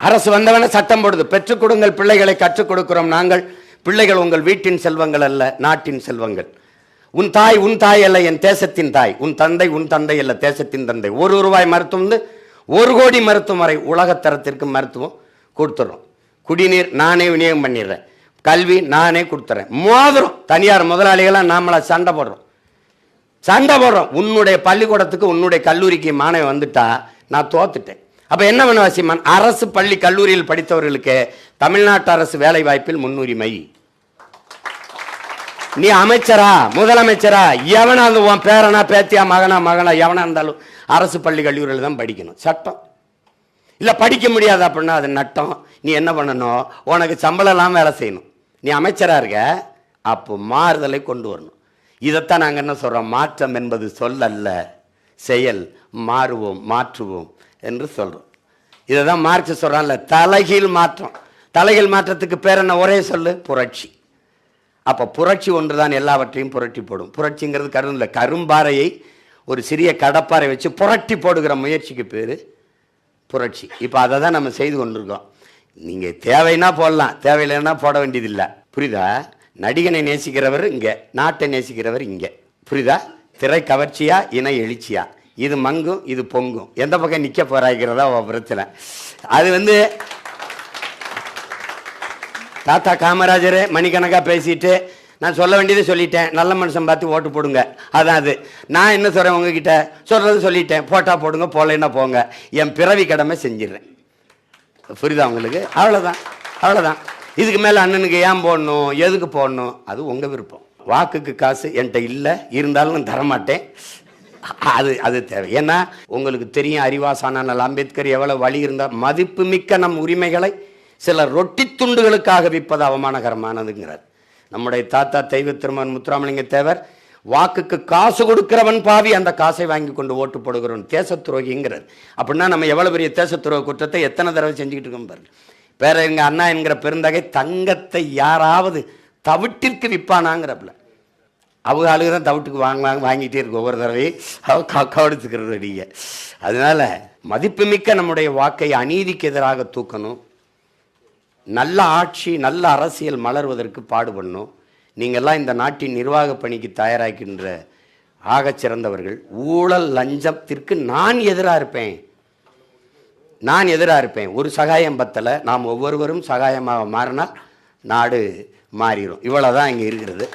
அரசு வந்தவன சட்டம் போடுது, பெற்றுக் கொடுங்கள் பிள்ளைகளை, கற்றுக் கொடுக்கிறோம் நாங்கள். பிள்ளைகள் உங்கள் வீட்டின் செல்வங்கள் அல்ல, நாட்டின் செல்வங்கள். உன் தாய் அல்ல, என் தேசத்தின் தாய். உன் தந்தை அல்ல, தேசத்தின் தந்தை. ₹1 மருத்துவம் 1 கோடி மருத்துவம் வரை உலகத்தரத்திற்கு மருத்துவம் கொடுத்துட்றோம். குடிநீர் நானே விநியோகம் பண்ணிடுறேன், கல்வி நானே கொடுத்துறேன். மோதிரம் தனியார் முதலாளிகளாம் நாமளா சண்டை போடுறோம். உன்னுடைய பள்ளிக்கூடத்துக்கு உன்னுடைய கல்லூரிக்கு மாணவன் வந்துட்டா நான் தோத்துட்டேன். அப்ப என்ன பண்ண வசிமான்? அரசு பள்ளி கல்லூரியில் படித்தவர்களுக்கு தமிழ்நாட்டு அரசு வேலை வாய்ப்பில் முன்னுரிமை. நீ அமைச்சரா முதலமைச்சரா எவனாவது உன் பேரனா பேத்தியா மகனா எவனா இருந்தாலும் அரசு பள்ளி கல்லூரியில் தான் படிக்கணும். சட்டம் இல்லை படிக்க முடியாது அப்படின்னா அது நட்டம். நீ என்ன பண்ணணும்? உனக்கு சம்பளம் இல்லாமல் வேலை செய்யணும். நீ அமைச்சராக இருக்க, அப்போ மாறுதலை கொண்டு வரணும். இதைத்தான் நாங்கள் என்ன சொல்கிறோம்? மாற்றம் என்பது சொல் அல்ல, செயல். மாறுவோம் மாற்றுவோம் என்று சொல்கிறோம். இதை தான் மார்க்ஸ் சொல்கிறான்ல, தலைகீழ் மாற்றம். தலைகீழ் மாற்றத்துக்கு பேர் என்ன? ஒரே சொல்லு, புரட்சி. அப்போ புரட்சி ஒன்று தான் எல்லாவற்றையும் புரட்டி போடும். புரட்சிங்கிறது கரும்பு இல்லை, கரும்பாறையை ஒரு சிறிய கடப்பாறை வச்சு புரட்டி போடுகிற முயற்சிக்கு பேர் புரட்சி. இப்போ அதை தான் நம்ம செய்து கொண்டிருக்கோம். நீங்கள் தேவைன்னா போடலாம், தேவையில்லைன்னா போட வேண்டியதில்லை. புரியுதா? நடிகனை நேசிக்கிறவர் இங்கே, நாட்டை நேசிக்கிறவர் இங்கே. புரியுதா? திரை கவர்ச்சியா இணை எழுச்சியா? இது மங்கும் இது பொங்கும், எந்த பக்கம் நிற்க போறாங்கிறதா பிரச்சனை. அது தாத்தா காமராஜர் மணிக்கணக்காக பேசிட்டு நான் சொல்ல வேண்டியதை சொல்லிட்டேன், நல்ல மனுஷன் பார்த்து ஓட்டு போடுங்க. அதான் அது. நான் என்ன சொல்கிறேன்? உங்ககிட்ட சொல்கிறது சொல்லிட்டேன், போட்டா போடுங்க, போகலைன்னா போங்க. என் பிறவி கடமை செஞ்சிடறேன். புரியுதா உங்களுக்கு? அவ்வளோதான். இதுக்கு மேலே அண்ணனுக்கு ஏன் போடணும், எதுக்கு போடணும், அது உங்கள் விருப்பம். வாக்குக்கு காசு என்கிட்ட இல்லை, இருந்தாலும் தரமாட்டேன். அது தேவை. ஏன்னா உங்களுக்கு தெரியும், அறிவாசான அம்பேத்கர் எவ்வளோ வழி இருந்தால் மதிப்பு மிக்க நம் உரிமைகளை சில ரொட்டி துண்டுகளுக்காக விற்பது அவமானகரமானதுங்கிறார். நம்முடைய தாத்தா தெய்வ திருமகன் முத்துராமலிங்க தேவர் வாக்குக்கு காசு கொடுக்கிறவன் பாவி, அந்த காசை வாங்கி கொண்டு ஓட்டு போடுகிறவன் தேசத்துரோகிங்கிறார். அப்படின்னா நம்ம எவ்வளோ பெரிய தேசத்துரோக குற்றத்தை எத்தனை தடவை செஞ்சுக்கிட்டு இருக்கோம் பாருங்க. வேற எங்கள் அண்ணா என்கிற பெருந்தகை தங்கத்தை யாராவது தவிட்டிற்கு விற்பானாங்கிறப்பல அவங்க ஆளுக தான் தவிட்டுக்கு வாங்கிட்டே இருக்கு ஒவ்வொரு தடவையும் கவனிச்சுக்கிறது அடிங்க. அதனால மதிப்புமிக்க நம்முடைய வாக்கை அநீதிக்கு எதிராக தூக்கணும். நல்ல ஆட்சி நல்ல அரசியல் மலர்வதற்கு பாடுபடணும். நீங்கள்லாம் இந்த நாட்டின் நிர்வாக பணிக்கு தயாராகின்ற ஆகச் சிறந்தவர்கள். ஊழல் லஞ்சத்திற்கு நான் எதிராக இருப்பேன். ஒரு சகாயம் பத்தலை, நாம் ஒவ்வொருவரும் சகாயமாக மாறினால் நாடு மாறிடும். இவ்வளோதான் இங்கே இருக்கிறது.